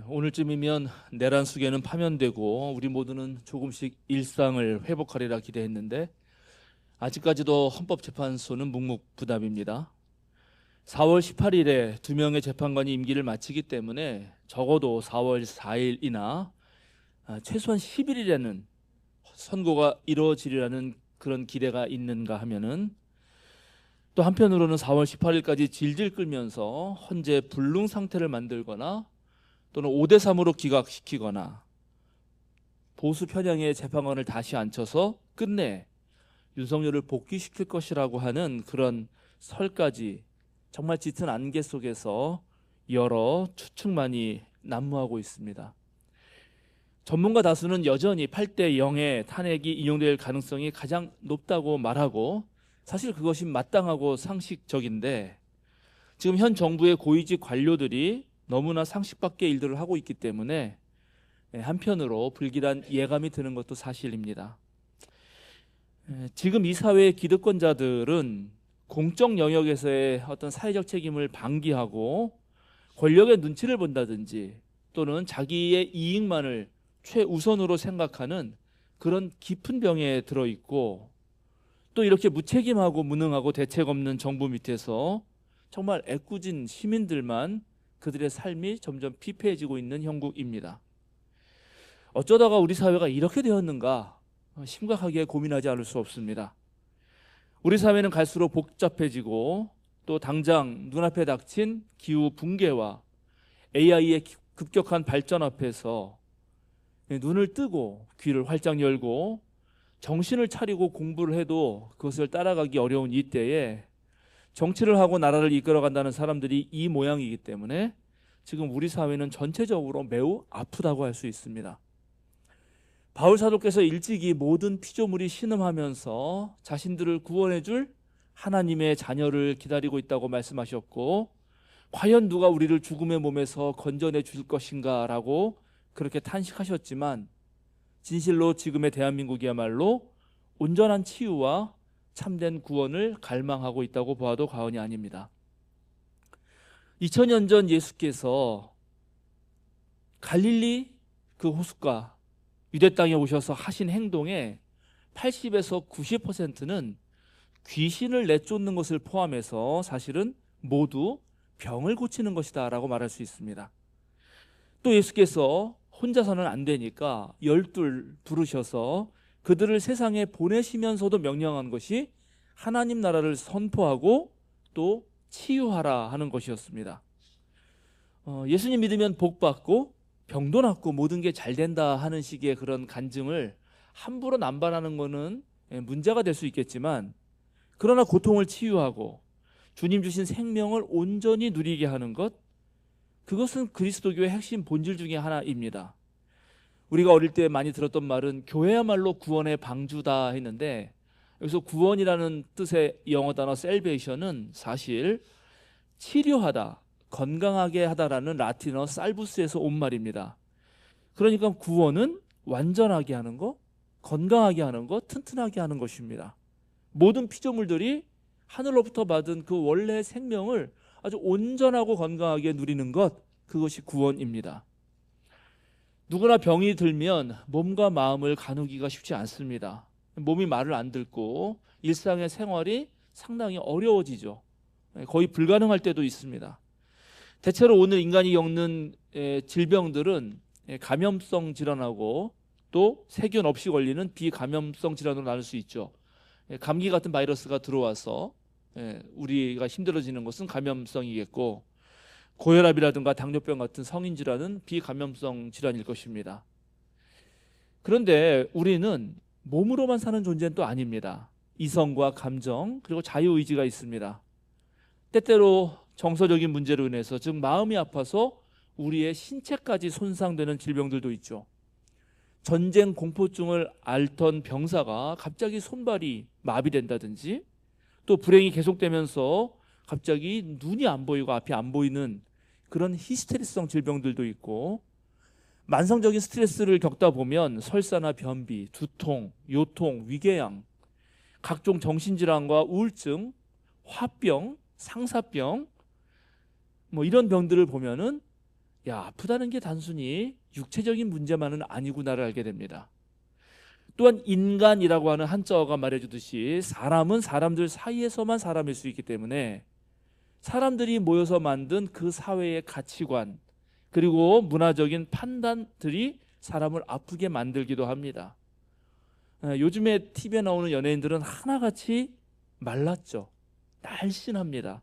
오늘쯤이면 내란 수계는 파면되고 우리 모두는 조금씩 일상을 회복하리라 기대했는데 아직까지도 헌법재판소는 묵묵부답입니다. 4월 18일에 2명의 재판관이 임기를 마치기 때문에 적어도 4월 4일이나 최소한 10일이라는 선고가 이루어지리라는 그런 기대가 있는가 하면은, 또 한편으로는 4월 18일까지 질질 끌면서 헌재 불능 상태를 만들거나 또는 5대3으로 기각시키거나 보수 편향의 재판관을 다시 앉혀서 끝내 윤석열을 복귀시킬 것이라고 하는 그런 설까지 정말 짙은 안개 속에서 여러 추측만이 난무하고 있습니다. 전문가 다수는 여전히 8대 0의 탄핵이 인용될 가능성이 가장 높다고 말하고, 사실 그것이 마땅하고 상식적인데 지금 현 정부의 고위직 관료들이 너무나 상식 밖의 일들을 하고 있기 때문에 한편으로 불길한 예감이 드는 것도 사실입니다. 지금 이 사회의 기득권자들은 공적 영역에서의 어떤 사회적 책임을 방기하고 권력의 눈치를 본다든지 또는 자기의 이익만을 최우선으로 생각하는 그런 깊은 병에 들어있고, 또 이렇게 무책임하고 무능하고 대책 없는 정부 밑에서 정말 애꿎은 시민들만 그들의 삶이 점점 피폐해지고 있는 형국입니다. 어쩌다가 우리 사회가 이렇게 되었는가 심각하게 고민하지 않을 수 없습니다. 우리 사회는 갈수록 복잡해지고 또 당장 눈앞에 닥친 기후 붕괴와 AI의 급격한 발전 앞에서 눈을 뜨고 귀를 활짝 열고 정신을 차리고 공부를 해도 그것을 따라가기 어려운 이때에 정치를 하고 나라를 이끌어간다는 사람들이 이 모양이기 때문에 지금 우리 사회는 전체적으로 매우 아프다고 할 수 있습니다. 바울 사도께서 일찍이 모든 피조물이 신음하면서 자신들을 구원해 줄 하나님의 자녀를 기다리고 있다고 말씀하셨고, 과연 누가 우리를 죽음의 몸에서 건져내 줄 것인가 라고 그렇게 탄식하셨지만, 진실로 지금의 대한민국이야말로 온전한 치유와 참된 구원을 갈망하고 있다고 보아도 과언이 아닙니다. 2000년 전 예수께서 갈릴리 그 호숫가 유대 땅에 오셔서 하신 행동의 80에서 90%는 귀신을 내쫓는 것을 포함해서 사실은 모두 병을 고치는 것이다 라고 말할 수 있습니다. 또 예수께서 혼자서는 안 되니까 12 부르셔서 그들을 세상에 보내시면서도 명령한 것이 하나님 나라를 선포하고 또 치유하라 하는 것이었습니다. 예수님 믿으면 복 받고 병도 낫고 모든 게 잘 된다 하는 식의 그런 간증을 함부로 남발하는 것은 문제가 될 수 있겠지만, 그러나 고통을 치유하고 주님 주신 생명을 온전히 누리게 하는 것, 그것은 그리스도교의 핵심 본질 중에 하나입니다. 우리가 어릴 때 많이 들었던 말은 교회야말로 구원의 방주다 했는데, 여기서 구원이라는 뜻의 영어 단어 salvation은 사실 치료하다, 건강하게 하다라는 라틴어 살부스에서 온 말입니다. 그러니까 구원은 완전하게 하는 것, 건강하게 하는 것, 튼튼하게 하는 것입니다. 모든 피조물들이 하늘로부터 받은 그 원래의 생명을 아주 온전하고 건강하게 누리는 것, 그것이 구원입니다. 누구나 병이 들면 몸과 마음을 가누기가 쉽지 않습니다. 몸이 말을 안 듣고 일상의 생활이 상당히 어려워지죠. 거의 불가능할 때도 있습니다. 대체로 오늘 인간이 겪는 질병들은 감염성 질환하고 또 세균 없이 걸리는 비감염성 질환으로 나눌 수 있죠. 감기 같은 바이러스가 들어와서 우리가 힘들어지는 것은 감염성이겠고, 고혈압이라든가 당뇨병 같은 성인 질환은 비감염성 질환일 것입니다. 그런데 우리는 몸으로만 사는 존재는 또 아닙니다. 이성과 감정 그리고 자유의지가 있습니다. 때때로 정서적인 문제로 인해서, 즉 마음이 아파서 우리의 신체까지 손상되는 질병들도 있죠. 전쟁 공포증을 앓던 병사가 갑자기 손발이 마비된다든지, 또 불행이 계속되면서 갑자기 눈이 안 보이고 앞이 안 보이는 그런 히스테리성 질병들도 있고, 만성적인 스트레스를 겪다 보면 설사나 변비, 두통, 요통, 위궤양, 각종 정신질환과 우울증, 화병, 상사병, 이런 병들을 보면은 아프다는 게 단순히 육체적인 문제만은 아니구나를 알게 됩니다. 또한 인간이라고 하는 한자어가 말해주듯이 사람은 사람들 사이에서만 사람일 수 있기 때문에 사람들이 모여서 만든 그 사회의 가치관 그리고 문화적인 판단들이 사람을 아프게 만들기도 합니다. 요즘에 TV에 나오는 연예인들은 하나같이 말랐죠. 날씬합니다.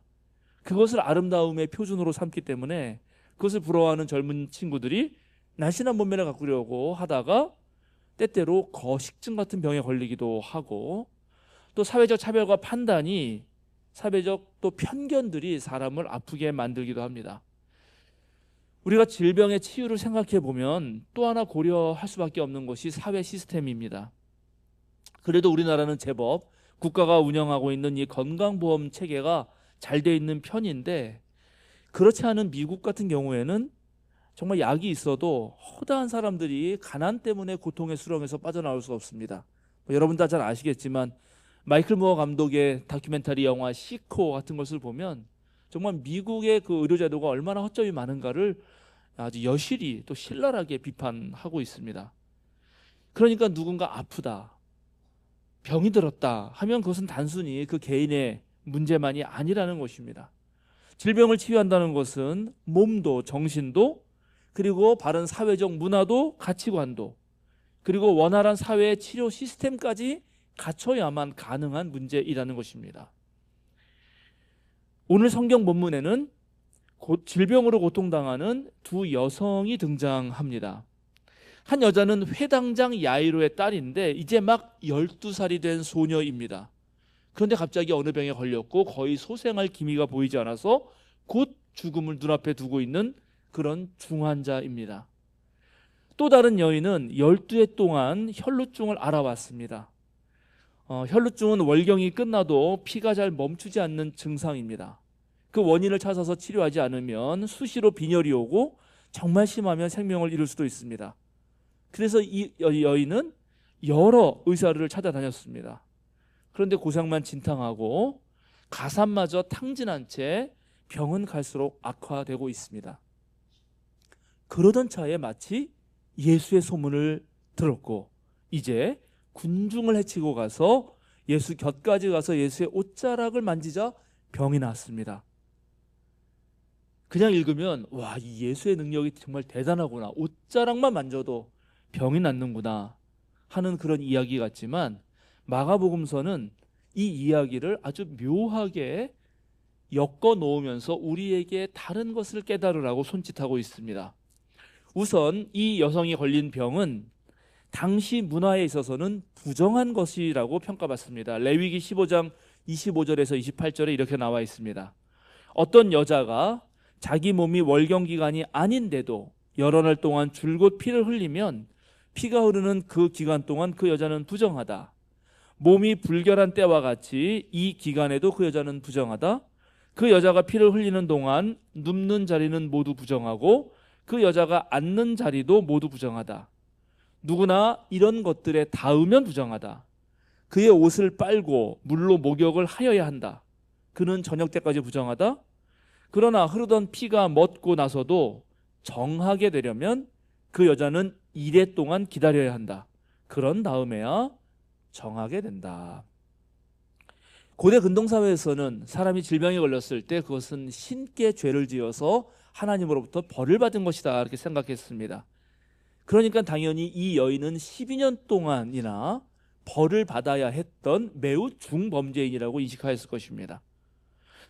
그것을 아름다움의 표준으로 삼기 때문에 그것을 부러워하는 젊은 친구들이 날씬한 몸매를 가꾸려고 하다가 때때로 거식증 같은 병에 걸리기도 하고, 또 사회적 차별과 판단이, 사회적 또 편견들이 사람을 아프게 만들기도 합니다. 우리가 질병의 치유를 생각해 보면 또 하나 고려할 수밖에 없는 것이 사회 시스템입니다. 그래도 우리나라는 제법 국가가 운영하고 있는 이 건강보험 체계가 잘 돼 있는 편인데, 그렇지 않은 미국 같은 경우에는 정말 약이 있어도 허다한 사람들이 가난 때문에 고통의 수렁에서 빠져나올 수 없습니다. 여러분 다 잘 아시겠지만 마이클 무어 감독의 다큐멘터리 영화 시코 같은 것을 보면 정말 미국의 그 의료제도가 얼마나 허점이 많은가를 아주 여실히 또 신랄하게 비판하고 있습니다. 그러니까 누군가 아프다, 병이 들었다 하면 그것은 단순히 그 개인의 문제만이 아니라는 것입니다. 질병을 치유한다는 것은 몸도 정신도 그리고 바른 사회적 문화도 가치관도 그리고 원활한 사회의 치료 시스템까지 갖춰야만 가능한 문제이라는 것입니다. 오늘 성경 본문에는 질병으로 고통당하는 두 여성이 등장합니다. 한 여자는 회당장 야이로의 딸인데 이제 막 12살이 된 소녀입니다. 그런데 갑자기 어느 병에 걸렸고 거의 소생할 기미가 보이지 않아서 곧 죽음을 눈앞에 두고 있는 그런 중환자입니다. 또 다른 여인은 12해 동안 혈루증을 앓아왔습니다. 혈루증은 월경이 끝나도 피가 잘 멈추지 않는 증상입니다. 그 원인을 찾아서 치료하지 않으면 수시로 빈혈이 오고 정말 심하면 생명을 잃을 수도 있습니다. 그래서 이 여인은 여러 의사를 찾아다녔습니다. 그런데 고생만 진탕하고 가산마저 탕진한 채 병은 갈수록 악화되고 있습니다. 그러던 차에 마치 예수의 소문을 들었고 이제 군중을 해치고 가서 예수 곁까지 가서 예수의 옷자락을 만지자 병이 나았습니다. 그냥 읽으면 와, 이 예수의 능력이 정말 대단하구나, 옷자락만 만져도 병이 낫는구나 하는 그런 이야기 같지만 마가복음서는 이 이야기를 아주 묘하게 엮어 놓으면서 우리에게 다른 것을 깨달으라고 손짓하고 있습니다. 우선 이 여성이 걸린 병은 당시 문화에 있어서는 부정한 것이라고 평가받습니다. 레위기 15장 25절에서 28절에 이렇게 나와 있습니다. 어떤 여자가 자기 몸이 월경 기간이 아닌데도 여러 날 동안 줄곧 피를 흘리면 피가 흐르는 그 기간 동안 그 여자는 부정하다. 몸이 불결한 때와 같이 이 기간에도 그 여자는 부정하다. 그 여자가 피를 흘리는 동안 눕는 자리는 모두 부정하고 그 여자가 앉는 자리도 모두 부정하다. 누구나 이런 것들에 닿으면 부정하다. 그의 옷을 빨고 물로 목욕을 하여야 한다. 그는 저녁 때까지 부정하다. 그러나 흐르던 피가 멎고 나서도 정하게 되려면 그 여자는 이래 동안 기다려야 한다. 그런 다음에야 정하게 된다. 고대 근동사회에서는 사람이 질병에 걸렸을 때 그것은 신께 죄를 지어서 하나님으로부터 벌을 받은 것이다 이렇게 생각했습니다. 그러니까 당연히 이 여인은 12년 동안이나 벌을 받아야 했던 매우 중범죄인이라고 인식하였을 것입니다.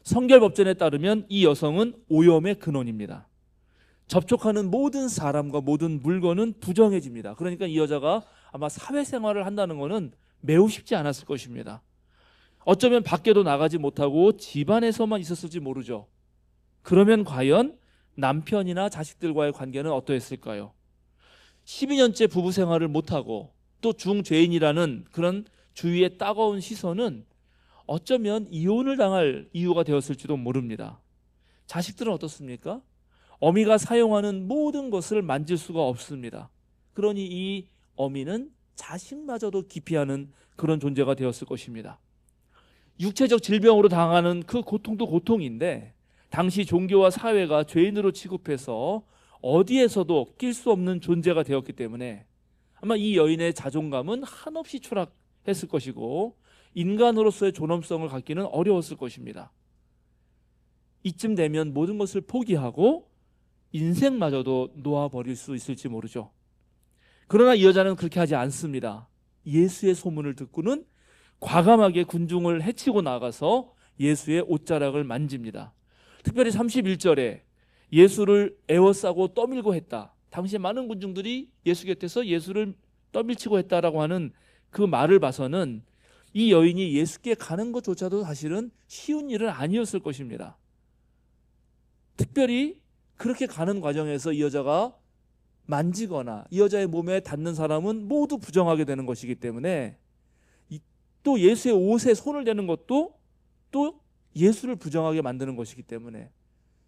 성결법전에 따르면 이 여성은 오염의 근원입니다. 접촉하는 모든 사람과 모든 물건은 부정해집니다. 그러니까 이 여자가 아마 사회생활을 한다는 것은 매우 쉽지 않았을 것입니다. 어쩌면 밖에도 나가지 못하고 집안에서만 있었을지 모르죠. 그러면 과연 남편이나 자식들과의 관계는 어떠했을까요? 12년째 부부 생활을 못하고 또 중죄인이라는 그런 주위의 따가운 시선은 어쩌면 이혼을 당할 이유가 되었을지도 모릅니다. 자식들은 어떻습니까? 어미가 사용하는 모든 것을 만질 수가 없습니다. 그러니 이 어미는 자식마저도 기피하는 그런 존재가 되었을 것입니다. 육체적 질병으로 당하는 그 고통도 고통인데 당시 종교와 사회가 죄인으로 취급해서 어디에서도 낄 수 없는 존재가 되었기 때문에 아마 이 여인의 자존감은 한없이 추락했을 것이고 인간으로서의 존엄성을 갖기는 어려웠을 것입니다. 이쯤 되면 모든 것을 포기하고 인생마저도 놓아버릴 수 있을지 모르죠. 그러나 이 여자는 그렇게 하지 않습니다. 예수의 소문을 듣고는 과감하게 군중을 해치고 나가서 예수의 옷자락을 만집니다. 특별히 31절에 예수를 에워싸고 떠밀고 했다. 당시 많은 군중들이 예수 곁에서 예수를 떠밀치고 했다라고 하는 그 말을 봐서는 이 여인이 예수께 가는 것조차도 사실은 쉬운 일은 아니었을 것입니다. 특별히 그렇게 가는 과정에서 이 여자가 만지거나 이 여자의 몸에 닿는 사람은 모두 부정하게 되는 것이기 때문에 또 예수의 옷에 손을 대는 것도 또 예수를 부정하게 만드는 것이기 때문에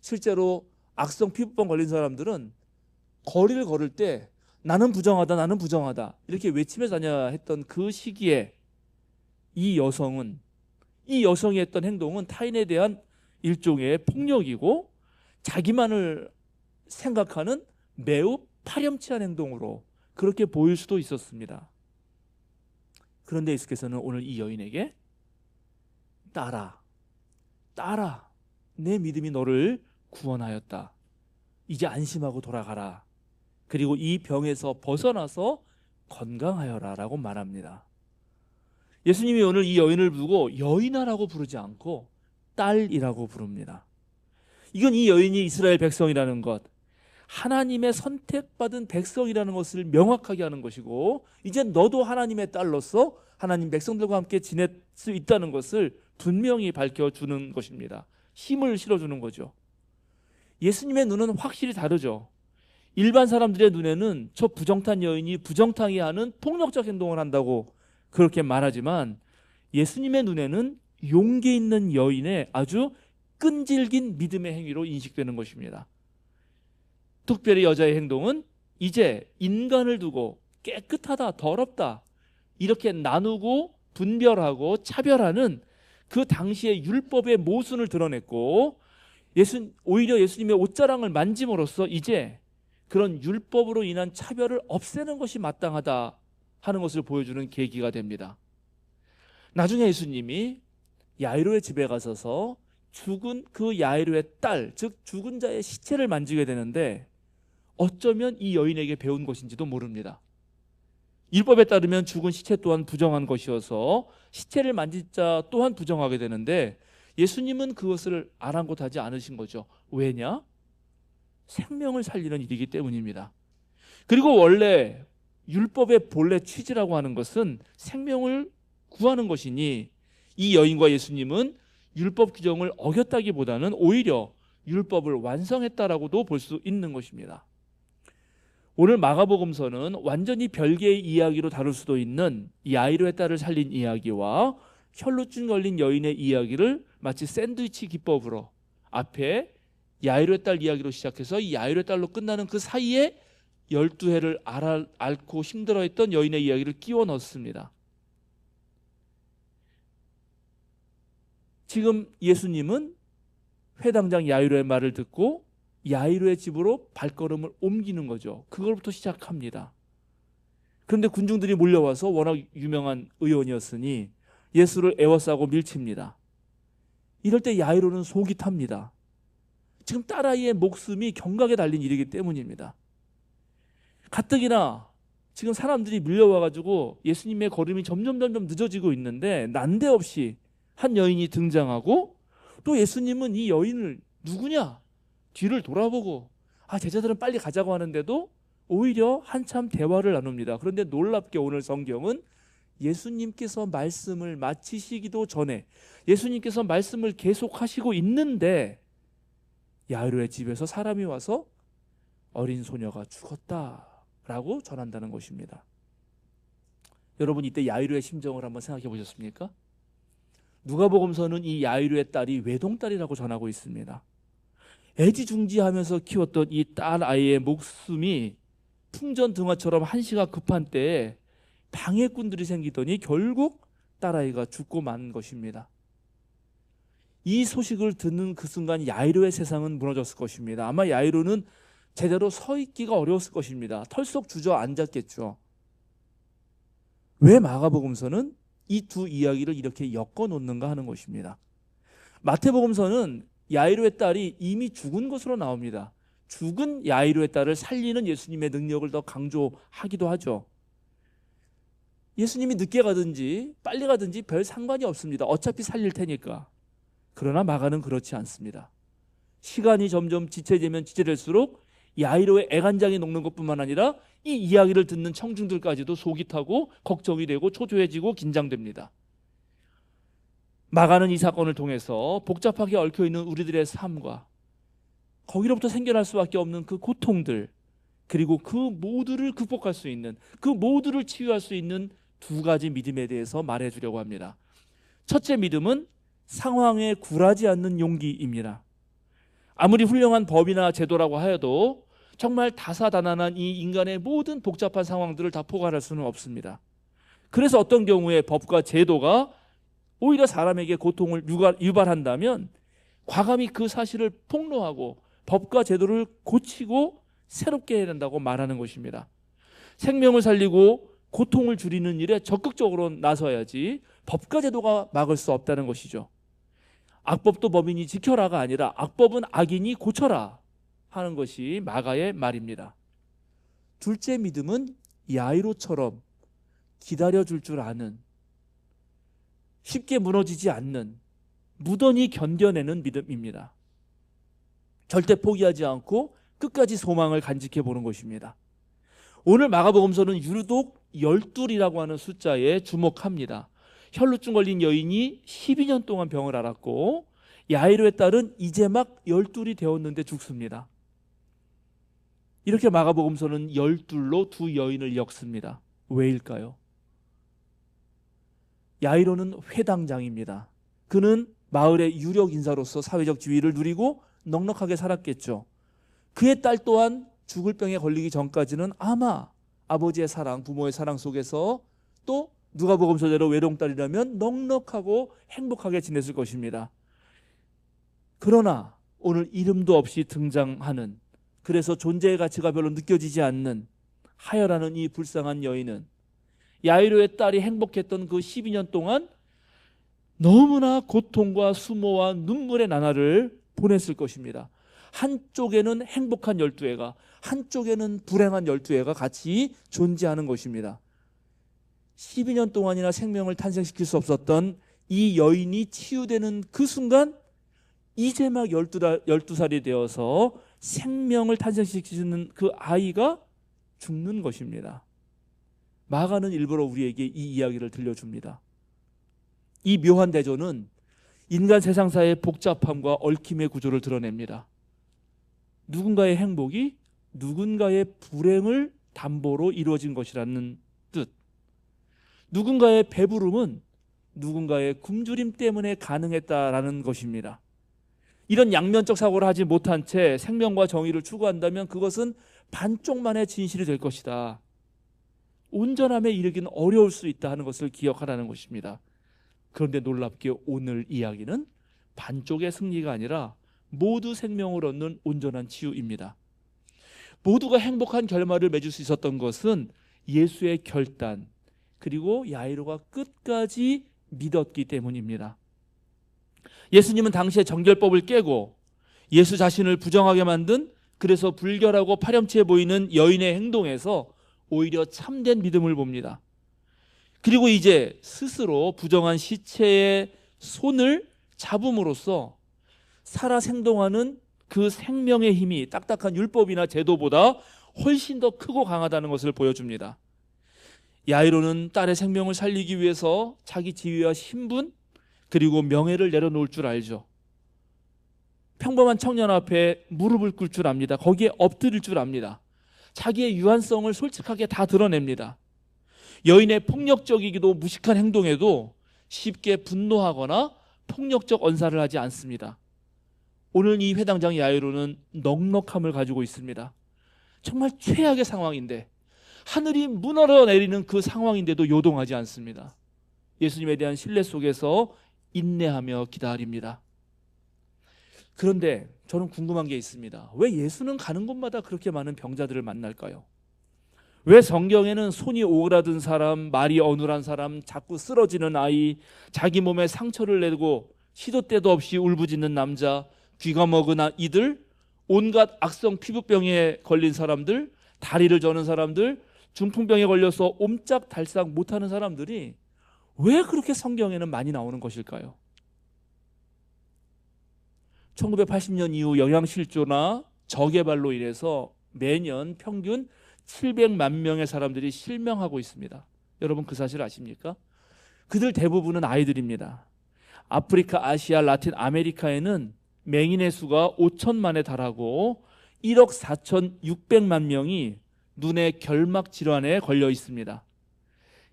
실제로 악성 피부병 걸린 사람들은 거리를 걸을 때 나는 부정하다, 나는 부정하다 이렇게 외치며 다녀야 했던 그 시기에 이 여성이 했던 행동은 타인에 대한 일종의 폭력이고 자기만을 생각하는 매우 파렴치한 행동으로 그렇게 보일 수도 있었습니다. 그런데 예수께서는 오늘 이 여인에게 딸아, 내 믿음이 너를 구원하였다. 이제 안심하고 돌아가라. 그리고 이 병에서 벗어나서 건강하여라 라고 말합니다. 예수님이 오늘 이 여인을 부르고 여인아라고 부르지 않고 딸이라고 부릅니다. 이건 이 여인이 이스라엘 백성이라는 것, 하나님의 선택받은 백성이라는 것을 명확하게 하는 것이고 이제 너도 하나님의 딸로서 하나님 백성들과 함께 지낼 수 있다는 것을 분명히 밝혀주는 것입니다. 힘을 실어주는 거죠. 예수님의 눈은 확실히 다르죠. 일반 사람들의 눈에는 저 부정탄 여인이 부정타게 하는 폭력적 행동을 한다고 그렇게 말하지만 예수님의 눈에는 용기 있는 여인의 아주 끈질긴 믿음의 행위로 인식되는 것입니다. 특별히 여자의 행동은 이제 인간을 두고 깨끗하다, 더럽다 이렇게 나누고 분별하고 차별하는 그 당시의 율법의 모순을 드러냈고 오히려 예수님의 옷자랑을 만짐으로써 이제 그런 율법으로 인한 차별을 없애는 것이 마땅하다 하는 것을 보여주는 계기가 됩니다. 나중에 예수님이 야이로의 집에 가셔서 죽은 그 야이로의 딸, 즉 죽은 자의 시체를 만지게 되는데 어쩌면 이 여인에게 배운 것인지도 모릅니다. 율법에 따르면 죽은 시체 또한 부정한 것이어서 시체를 만질 자 또한 부정하게 되는데 예수님은 그것을 아랑곳하지 않으신 거죠. 왜냐? 생명을 살리는 일이기 때문입니다. 그리고 원래 율법의 본래 취지라고 하는 것은 생명을 구하는 것이니 이 여인과 예수님은 율법 규정을 어겼다기보다는 오히려 율법을 완성했다라고도 볼 수 있는 것입니다. 오늘 마가복음서는 완전히 별개의 이야기로 다룰 수도 있는 야이로의 딸을 살린 이야기와 혈루증 걸린 여인의 이야기를 마치 샌드위치 기법으로 앞에 야이로의 딸 이야기로 시작해서 이 야이로의 딸로 끝나는 그 사이에 12해를 앓고 힘들어했던 여인의 이야기를 끼워 넣습니다. 지금 예수님은 회당장 야이로의 말을 듣고 야이로의 집으로 발걸음을 옮기는 거죠. 그걸부터 시작합니다. 그런데 군중들이 몰려와서 워낙 유명한 의원이었으니 예수를 에워싸고 밀칩니다. 이럴 때 야이로는 속이 탑니다. 지금 딸아이의 목숨이 경각에 달린 일이기 때문입니다. 가뜩이나 지금 사람들이 밀려와가지고 예수님의 걸음이 점점 늦어지고 있는데 난데없이 한 여인이 등장하고 또 예수님은 이 여인을 누구냐? 뒤를 돌아보고 제자들은 빨리 가자고 하는데도 오히려 한참 대화를 나눕니다. 그런데 놀랍게 오늘 성경은 예수님께서 말씀을 마치시기도 전에 예수님께서 말씀을 계속하시고 있는데 야이로의 집에서 사람이 와서 어린 소녀가 죽었다라고 전한다는 것입니다. 여러분 이때 야이로의 심정을 한번 생각해 보셨습니까? 누가복음서는 이 야이로의 딸이 외동딸이라고 전하고 있습니다. 애지중지하면서 키웠던 이 딸 아이의 목숨이 풍전등화처럼 한시가 급한 때에 방해꾼들이 생기더니 결국 딸아이가 죽고 만 것입니다. 이 소식을 듣는 그 순간 야이로의 세상은 무너졌을 것입니다. 아마 야이로는 제대로 서 있기가 어려웠을 것입니다. 털썩 주저앉았겠죠. 왜 마가복음서는 이 두 이야기를 이렇게 엮어 놓는가 하는 것입니다. 마태복음서는 야이로의 딸이 이미 죽은 것으로 나옵니다. 죽은 야이로의 딸을 살리는 예수님의 능력을 더 강조하기도 하죠. 예수님이 늦게 가든지 빨리 가든지 별 상관이 없습니다. 어차피 살릴 테니까. 그러나 마가는 그렇지 않습니다. 시간이 점점 지체되면 지체될수록 야이로의 애간장이 녹는 것뿐만 아니라 이 이야기를 듣는 청중들까지도 속이 타고 걱정이 되고 초조해지고 긴장됩니다. 마가는 이 사건을 통해서 복잡하게 얽혀있는 우리들의 삶과 거기로부터 생겨날 수밖에 없는 그 고통들, 그리고 그 모두를 극복할 수 있는, 그 모두를 치유할 수 있는 두 가지 믿음에 대해서 말해주려고 합니다. 첫째 믿음은 상황에 굴하지 않는 용기입니다. 아무리 훌륭한 법이나 제도라고 하여도 정말 다사다난한 이 인간의 모든 복잡한 상황들을 다 포괄할 수는 없습니다. 그래서 어떤 경우에 법과 제도가 오히려 사람에게 고통을 유발한다면 과감히 그 사실을 폭로하고 법과 제도를 고치고 새롭게 해야 된다고 말하는 것입니다. 생명을 살리고 고통을 줄이는 일에 적극적으로 나서야지 법과 제도가 막을 수 없다는 것이죠. 악법도 법인이 지켜라가 아니라 악법은 악인이 고쳐라 하는 것이 마가의 말입니다. 둘째 믿음은 야이로처럼 기다려줄 줄 아는, 쉽게 무너지지 않는, 무던히 견뎌내는 믿음입니다. 절대 포기하지 않고 끝까지 소망을 간직해 보는 것입니다. 오늘 마가복음서는 유독 12이라고 하는 숫자에 주목합니다. 혈루증 걸린 여인이 12년 동안 병을 앓았고 야이로의 딸은 이제 막 12이 되었는데 죽습니다. 이렇게 마가복음서는 12로 두 여인을 엮습니다. 왜일까요? 야이로는 회당장입니다. 그는 마을의 유력 인사로서 사회적 지위를 누리고 넉넉하게 살았겠죠. 그의 딸 또한 죽을 병에 걸리기 전까지는 아마 아버지의 사랑, 부모의 사랑 속에서 또 누가복음서대로 외동딸이라면 넉넉하고 행복하게 지냈을 것입니다. 그러나 오늘 이름도 없이 등장하는, 그래서 존재의 가치가 별로 느껴지지 않는 하여라는 이 불쌍한 여인은 야이로의 딸이 행복했던 그 12년 동안 너무나 고통과 수모와 눈물의 나날을 보냈을 것입니다. 한쪽에는 행복한 12애가, 한쪽에는 불행한 12애가 같이 존재하는 것입니다. 12년 동안이나 생명을 탄생시킬 수 없었던 이 여인이 치유되는 그 순간 이제 막 12살이 되어서 생명을 탄생시키는 그 아이가 죽는 것입니다. 마가는 일부러 우리에게 이 이야기를 들려줍니다. 이 묘한 대조는 인간 세상사의 복잡함과 얽힘의 구조를 드러냅니다. 누군가의 행복이 누군가의 불행을 담보로 이루어진 것이라는 뜻. 누군가의 배부름은 누군가의 굶주림 때문에 가능했다라는 것입니다. 이런 양면적 사고를 하지 못한 채 생명과 정의를 추구한다면 그것은 반쪽만의 진실이 될 것이다. 온전함에 이르기는 어려울 수 있다 하는 것을 기억하라는 것입니다. 그런데 놀랍게 오늘 이야기는 반쪽의 승리가 아니라 모두 생명을 얻는 온전한 치유입니다. 모두가 행복한 결말을 맺을 수 있었던 것은 예수의 결단, 그리고 야이로가 끝까지 믿었기 때문입니다. 예수님은 당시의 정결법을 깨고 예수 자신을 부정하게 만든, 그래서 불결하고 파렴치해 보이는 여인의 행동에서 오히려 참된 믿음을 봅니다. 그리고 이제 스스로 부정한 시체의 손을 잡음으로써 살아 생동하는 그 생명의 힘이 딱딱한 율법이나 제도보다 훨씬 더 크고 강하다는 것을 보여줍니다. 야이로는 딸의 생명을 살리기 위해서 자기 지위와 신분 그리고 명예를 내려놓을 줄 알죠. 평범한 청년 앞에 무릎을 꿇을 줄 압니다. 거기에 엎드릴 줄 압니다. 자기의 유한성을 솔직하게 다 드러냅니다. 여인의 폭력적이기도 무식한 행동에도 쉽게 분노하거나 폭력적 언사를 하지 않습니다. 오늘 이 회당장 야이로는 넉넉함을 가지고 있습니다. 정말 최악의 상황인데, 하늘이 무너져 내리는 그 상황인데도 요동하지 않습니다. 예수님에 대한 신뢰 속에서 인내하며 기다립니다. 그런데 저는 궁금한 게 있습니다. 왜 예수는 가는 곳마다 그렇게 많은 병자들을 만날까요? 왜 성경에는 손이 오그라든 사람, 말이 어눌한 사람, 자꾸 쓰러지는 아이, 자기 몸에 상처를 내고 시도 때도 없이 울부짖는 남자, 귀가 먹은 이들, 온갖 악성 피부병에 걸린 사람들, 다리를 저는 사람들, 중풍병에 걸려서 옴짝달싹 못하는 사람들이 왜 그렇게 성경에는 많이 나오는 것일까요? 1980년 이후 영양실조나 저개발로 인해서 매년 평균 700만 명의 사람들이 실명하고 있습니다. 여러분 그 사실 아십니까? 그들 대부분은 아이들입니다. 아프리카, 아시아, 라틴 아메리카에는 맹인의 수가 5천만에 달하고 1억 4,600만 명이 눈의 결막 질환에 걸려 있습니다.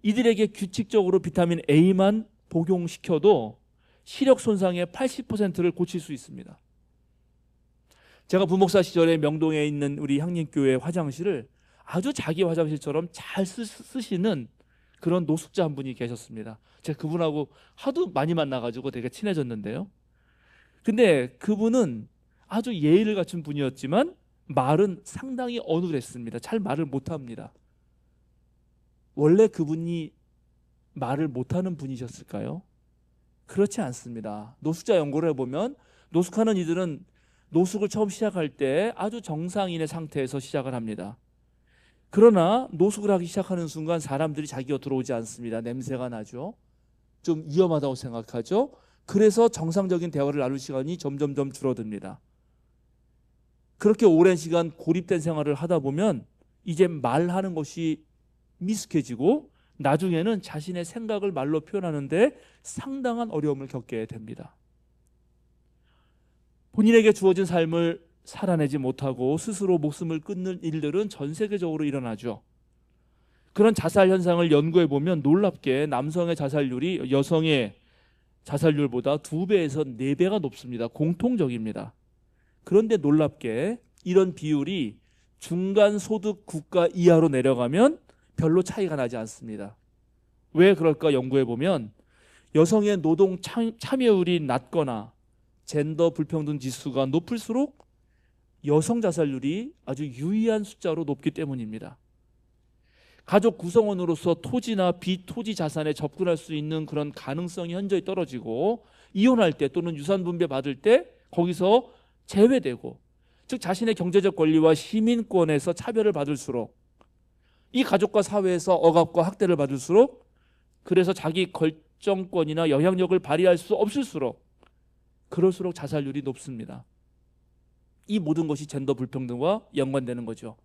이들에게 규칙적으로 비타민 A만 복용시켜도 시력 손상의 80%를 고칠 수 있습니다. 제가 부목사 시절에 명동에 있는 우리 향림교회 화장실을 아주 자기 화장실처럼 잘 쓰시는 그런 노숙자 한 분이 계셨습니다. 제가 그분하고 하도 많이 만나가지고 되게 친해졌는데요. 근데 그분은 아주 예의를 갖춘 분이었지만 말은 상당히 어눌했습니다. 잘 말을 못합니다. 원래 그분이 말을 못하는 분이셨을까요? 그렇지 않습니다. 노숙자 연구를 해보면 노숙하는 이들은 노숙을 처음 시작할 때 아주 정상인의 상태에서 시작을 합니다. 그러나 노숙을 하기 시작하는 순간 사람들이 자기 곁으로 오지 않습니다. 냄새가 나죠. 좀 위험하다고 생각하죠. 그래서 정상적인 대화를 나눌 시간이 점점점 줄어듭니다. 그렇게 오랜 시간 고립된 생활을 하다 보면 이제 말하는 것이 미숙해지고 나중에는 자신의 생각을 말로 표현하는데 상당한 어려움을 겪게 됩니다. 본인에게 주어진 삶을 살아내지 못하고 스스로 목숨을 끊는 일들은 전 세계적으로 일어나죠. 그런 자살 현상을 연구해 보면 놀랍게 남성의 자살률이 여성의 자살률보다 2배에서 4배가 높습니다. 공통적입니다. 그런데 놀랍게 이런 비율이 중간소득 국가 이하로 내려가면 별로 차이가 나지 않습니다. 왜 그럴까 연구해 보면 여성의 노동 참여율이 낮거나 젠더 불평등 지수가 높을수록 여성 자살률이 아주 유의한 숫자로 높기 때문입니다. 가족 구성원으로서 토지나 비토지 자산에 접근할 수 있는 그런 가능성이 현저히 떨어지고 이혼할 때 또는 유산 분배 받을 때 거기서 제외되고, 즉 자신의 경제적 권리와 시민권에서 차별을 받을수록, 이 가족과 사회에서 억압과 학대를 받을수록, 그래서 자기 결정권이나 영향력을 발휘할 수 없을수록 그럴수록 자살률이 높습니다. 이 모든 것이 젠더 불평등과 연관되는 거죠.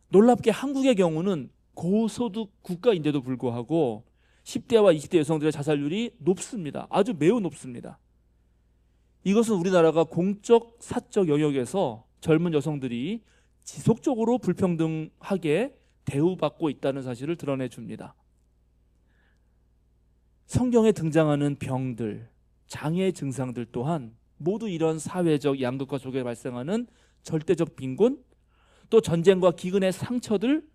놀랍게 한국의 경우는 고소득 국가인데도 불구하고 10대와 20대 여성들의 자살률이 높습니다. 아주 매우 높습니다. 이것은 우리나라가 공적, 사적 영역에서 젊은 여성들이 지속적으로 불평등하게 대우받고 있다는 사실을 드러내 줍니다. 성경에 등장하는 병들, 장애 증상들 또한 모두 이런 사회적 양극화 속에 발생하는 절대적 빈곤, 또 전쟁과 기근의 상처들,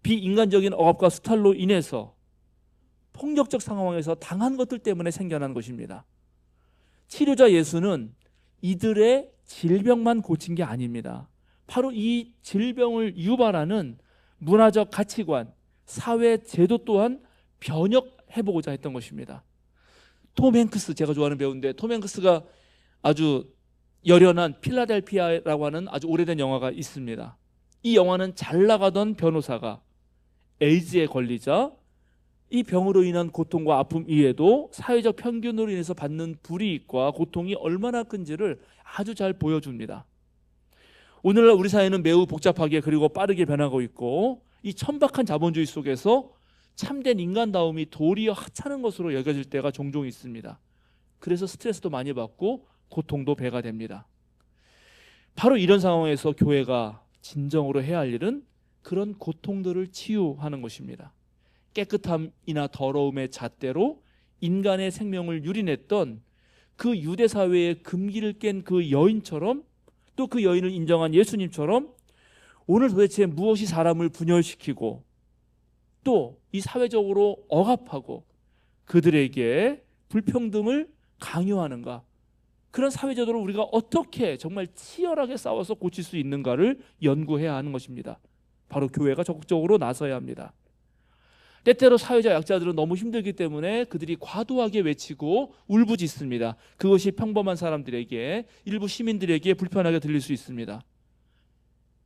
비인간적인 억압과 수탈로 인해서 폭력적 상황에서 당한 것들 때문에 생겨난 것입니다. 치료자 예수는 이들의 질병만 고친 게 아닙니다. 바로 이 질병을 유발하는 문화적 가치관, 사회 제도 또한 변혁해보고자 했던 것입니다. 톰 행크스, 제가 좋아하는 배우인데 톰 행크스가 아주 열연한 필라델피아라고 하는 아주 오래된 영화가 있습니다. 이 영화는 잘 나가던 변호사가 에이즈에 걸리자 이 병으로 인한 고통과 아픔 이외에도 사회적 편견으로 인해서 받는 불이익과 고통이 얼마나 큰지를 아주 잘 보여줍니다. 오늘날 우리 사회는 매우 복잡하게 그리고 빠르게 변하고 있고 이 천박한 자본주의 속에서 참된 인간다움이 도리어 하찮은 것으로 여겨질 때가 종종 있습니다. 그래서 스트레스도 많이 받고 고통도 배가 됩니다. 바로 이런 상황에서 교회가 진정으로 해야 할 일은 그런 고통들을 치유하는 것입니다. 깨끗함이나 더러움의 잣대로 인간의 생명을 유린했던 그 유대 사회의 금기를 깬 그 여인처럼, 또 그 여인을 인정한 예수님처럼 오늘 도대체 무엇이 사람을 분열시키고 또 이 사회적으로 억압하고 그들에게 불평등을 강요하는가, 그런 사회제도를 우리가 어떻게 정말 치열하게 싸워서 고칠 수 있는가를 연구해야 하는 것입니다. 바로 교회가 적극적으로 나서야 합니다. 때때로 사회적 약자들은 너무 힘들기 때문에 그들이 과도하게 외치고 울부짖습니다. 그것이 평범한 사람들에게, 일부 시민들에게 불편하게 들릴 수 있습니다.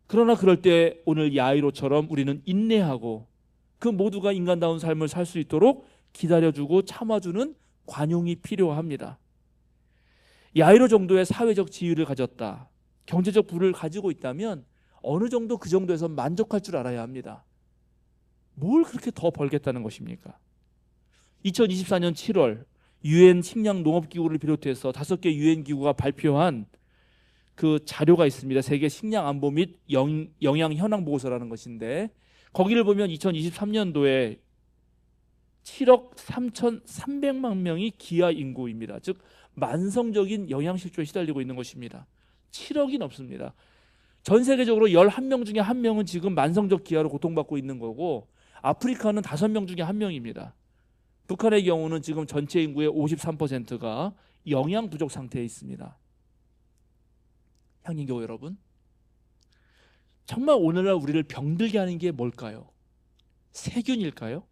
그러나 그럴 때 오늘 야이로처럼 우리는 인내하고 그 모두가 인간다운 삶을 살 수 있도록 기다려주고 참아주는 관용이 필요합니다. 야이로 정도의 사회적 지위를 가졌다, 경제적 부를 가지고 있다면 어느 정도 그 정도에서 만족할 줄 알아야 합니다. 뭘 그렇게 더 벌겠다는 것입니까? 2024년 7월 유엔 식량 농업기구를 비롯해서 5개 유엔 기구가 발표한 그 자료가 있습니다. 세계 식량 안보 및 영양 현황 보고서라는 것인데, 거기를 보면 2023년도에 7억 3,300만 명이 기아 인구입니다. 즉 만성적인 영양실조에 시달리고 있는 것입니다. 7억이 넘습니다. 전 세계적으로 11명 중에 1명은 지금 만성적 기아로 고통받고 있는 거고, 아프리카는 5명 중에 1명입니다. 북한의 경우는 지금 전체 인구의 53%가 영양 부족 상태에 있습니다. 향림교회 여러분, 정말 오늘날 우리를 병들게 하는 게 뭘까요? 세균일까요?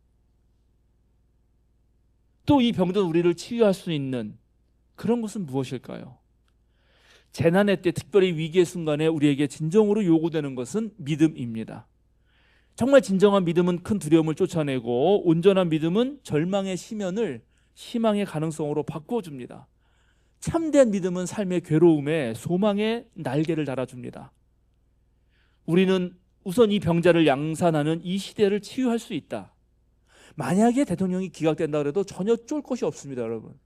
또 이 병든 우리를 치유할 수 있는 그런 것은 무엇일까요? 재난의 때, 특별히 위기의 순간에 우리에게 진정으로 요구되는 것은 믿음입니다. 정말 진정한 믿음은 큰 두려움을 쫓아내고, 온전한 믿음은 절망의 시면을 희망의 가능성으로 바꿔줍니다. 참된 믿음은 삶의 괴로움에 소망의 날개를 달아줍니다. 우리는 우선 이 병자를 양산하는 이 시대를 치유할 수 있다. 만약에 대통령이 기각된다 그래도 전혀 쫄 것이 없습니다, 여러분.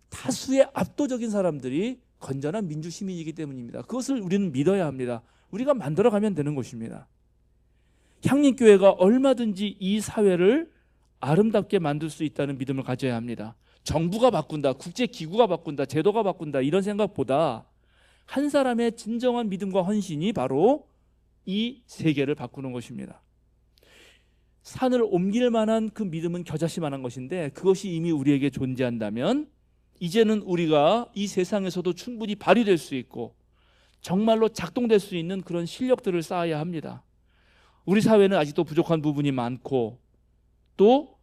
다수의 압도적인 사람들이 건전한 민주시민이기 때문입니다. 그것을 우리는 믿어야 합니다. 우리가 만들어가면 되는 것입니다. 향림교회가 얼마든지 이 사회를 아름답게 만들 수 있다는 믿음을 가져야 합니다. 정부가 바꾼다, 국제기구가 바꾼다, 제도가 바꾼다, 이런 생각보다 한 사람의 진정한 믿음과 헌신이 바로 이 세계를 바꾸는 것입니다. 산을 옮길 만한 그 믿음은 겨자씨만한 것인데, 그것이 이미 우리에게 존재한다면 이제는 우리가 이 세상에서도 충분히 발휘될 수 있고 정말로 작동될 수 있는 그런 실력들을 쌓아야 합니다. 우리 사회는 아직도 부족한 부분이 많고, 또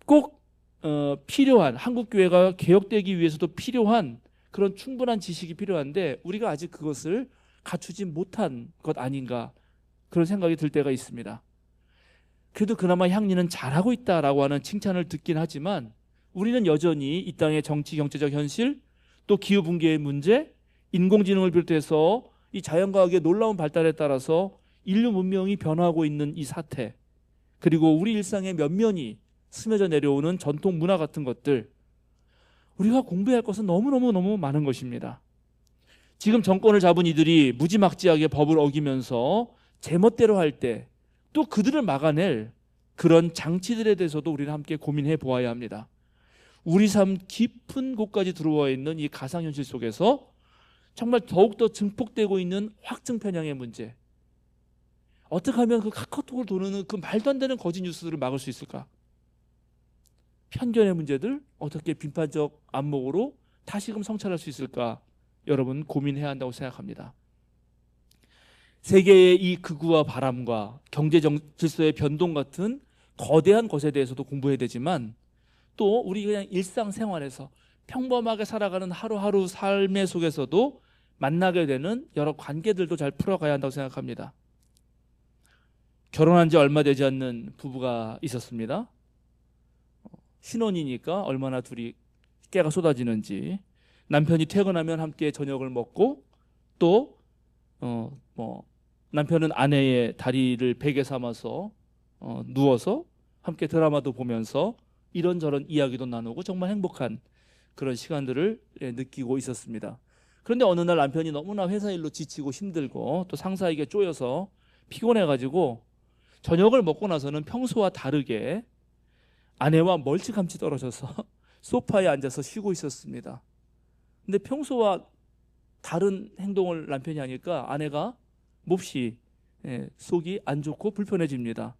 꼭 필요한, 한국교회가 개혁되기 위해서도 필요한 그런 충분한 지식이 필요한데, 우리가 아직 그것을 갖추지 못한 것 아닌가, 그런 생각이 들 때가 있습니다. 그래도 그나마 향리는 잘하고 있다라고 하는 칭찬을 듣긴 하지만, 우리는 여전히 이 땅의 정치 경제적 현실, 또 기후붕괴의 문제, 인공지능을 비롯해서 이 자연과학의 놀라운 발달에 따라서 인류 문명이 변화하고 있는 이 사태, 그리고 우리 일상의 면면이 스며져 내려오는 전통 문화 같은 것들, 우리가 공부해야 할 것은 너무너무 많은 것입니다. 지금 정권을 잡은 이들이 무지막지하게 법을 어기면서 제멋대로 할 때 또 그들을 막아낼 그런 장치들에 대해서도 우리는 함께 고민해 보아야 합니다. 우리 삶 깊은 곳까지 들어와 있는 이 가상현실 속에서 정말 더욱더 증폭되고 있는 확증 편향의 문제, 어떻게 하면 그 카카오톡을 도는 그 말도 안 되는 거짓 뉴스들을 막을 수 있을까? 편견의 문제들 어떻게 비판적 안목으로 다시금 성찰할 수 있을까? 여러분 고민해야 한다고 생각합니다. 세계의 이 극우와 바람과 경제 질서의 변동 같은 거대한 것에 대해서도 공부해야 되지만, 또 우리 그냥 일상생활에서 평범하게 살아가는 하루하루 삶의 속에서도 만나게 되는 여러 관계들도 잘 풀어가야 한다고 생각합니다. 결혼한 지 얼마 되지 않는 부부가 있었습니다. 신혼이니까 얼마나 둘이 깨가 쏟아지는지, 남편이 퇴근하면 함께 저녁을 먹고, 또 남편은 아내의 다리를 베개 삼아서 누워서 함께 드라마도 보면서 이런저런 이야기도 나누고 정말 행복한 그런 시간들을 느끼고 있었습니다. 그런데 어느 날 남편이 너무나 회사 일로 지치고 힘들고 또 상사에게 쪼여서 피곤해가지고 저녁을 먹고 나서는 평소와 다르게 아내와 멀찌감치 떨어져서 소파에 앉아서 쉬고 있었습니다. 근데 평소와 다른 행동을 남편이 하니까 아내가 몹시 속이 안 좋고 불편해집니다.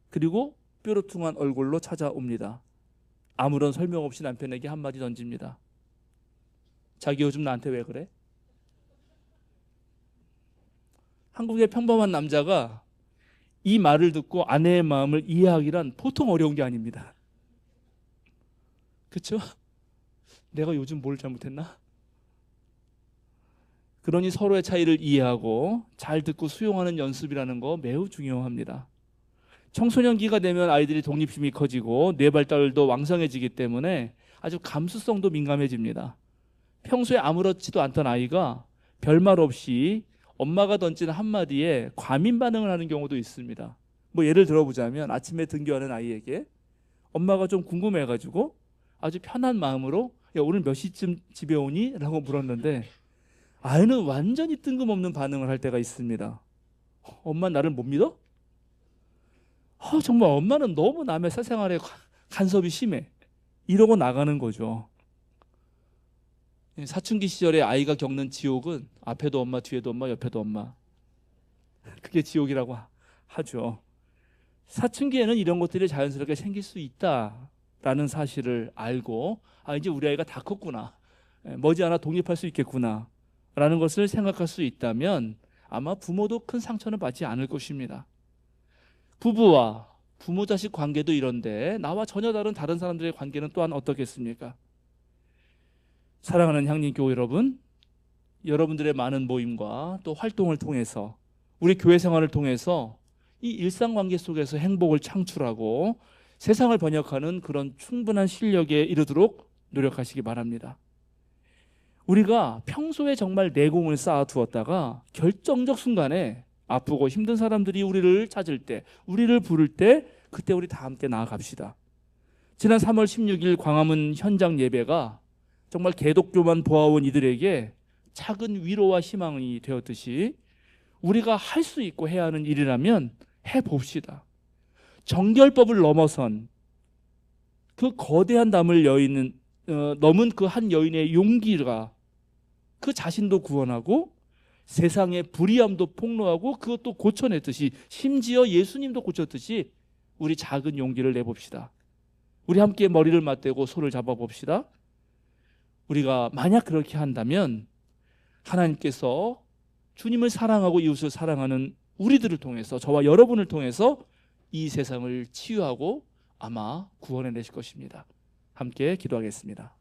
그리고 뾰루퉁한 얼굴로 찾아옵니다. 아무런 설명 없이 남편에게 한마디 던집니다. 자기 요즘 나한테 왜 그래? 한국의 평범한 남자가 이 말을 듣고 아내의 마음을 이해하기란 보통 어려운 게 아닙니다. 그렇죠? 내가 요즘 뭘 잘못했나? 그러니 서로의 차이를 이해하고 잘 듣고 수용하는 연습이라는 거 매우 중요합니다. 청소년기가 되면 아이들이 독립심이 커지고 뇌 발달도 왕성해지기 때문에 아주 감수성도 민감해집니다. 평소에 아무렇지도 않던 아이가 별말 없이 엄마가 던진 한마디에 과민 반응을 하는 경우도 있습니다. 뭐 예를 들어보자면 아침에 등교하는 아이에게 엄마가 좀 궁금해가지고 아주 편한 마음으로 야, 오늘 몇 시쯤 집에 오니? 라고 물었는데 아이는 완전히 뜬금없는 반응을 할 때가 있습니다. 엄마 나를 못 믿어? 정말 엄마는 너무 남의 사생활에 간섭이 심해. 이러고 나가는 거죠. 사춘기 시절에 아이가 겪는 지옥은 앞에도 엄마, 뒤에도 엄마, 옆에도 엄마. 그게 지옥이라고 하죠. 사춘기에는 이런 것들이 자연스럽게 생길 수 있다라는 사실을 알고 이제 우리 아이가 다 컸구나. 머지않아 독립할 수 있겠구나. 라는 것을 생각할 수 있다면 아마 부모도 큰 상처는 받지 않을 것입니다. 부부와 부모 자식 관계도 이런데 나와 전혀 다른 사람들의 관계는 또한 어떻겠습니까? 사랑하는 향림교회 여러분, 여러분들의 많은 모임과 또 활동을 통해서 우리 교회 생활을 통해서 이 일상관계 속에서 행복을 창출하고 세상을 번역하는 그런 충분한 실력에 이르도록 노력하시기 바랍니다. 우리가 평소에 정말 내공을 쌓아두었다가 결정적 순간에 아프고 힘든 사람들이 우리를 찾을 때, 우리를 부를 때 그때 우리 다 함께 나아갑시다. 지난 3월 16일 광화문 현장 예배가 정말 개독교만 보아온 이들에게 작은 위로와 희망이 되었듯이 우리가 할 수 있고 해야 하는 일이라면 해봅시다. 정결법을 넘어선 그 거대한 담을 넘은 그 한 여인의 용기가 그 자신도 구원하고 세상의 불의함도 폭로하고 그것도 고쳐냈듯이 심지어 예수님도 고쳤듯이 우리 작은 용기를 내봅시다. 우리 함께 머리를 맞대고 손을 잡아봅시다. 우리가 만약 그렇게 한다면 하나님께서 주님을 사랑하고 이웃을 사랑하는 우리들을 통해서 저와 여러분을 통해서 이 세상을 치유하고 아마 구원해내실 것입니다. 함께 기도하겠습니다.